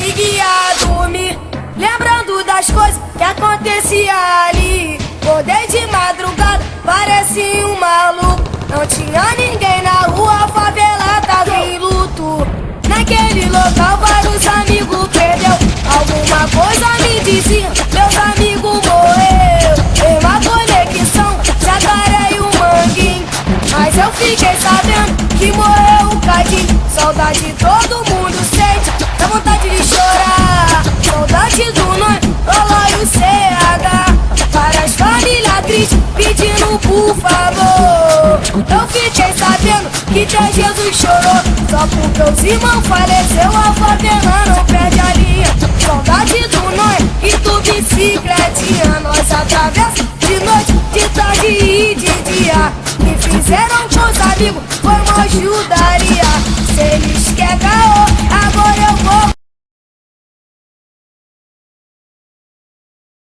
cheguei a dormir, lembrando das coisas que acontecia ali. Acordei de madrugada, parecia um maluco. Não tinha ninguém na rua, a favela tava em luto. Naquele local vários amigos perdeu. Alguma coisa me dizia, meus amigos morreu. Mesma conexão, Jacaré e o Manguinho. Mas eu fiquei sabendo que morreu o Cadinho. Saudade todo mundo sente, dá vontade de chorar. Saudade do Nós, Loló e o CH. Para as famílias tristes pedindo por favor. Eu fiquei sabendo que até Jesus chorou. Só porque os irmãos faleceu, a favela não perde a linha. Saudade do Nós e do bicicletinha. Nós atravessa de noite, de tarde e de dia. Me fizeram com os amigos, foi uma ajudaria.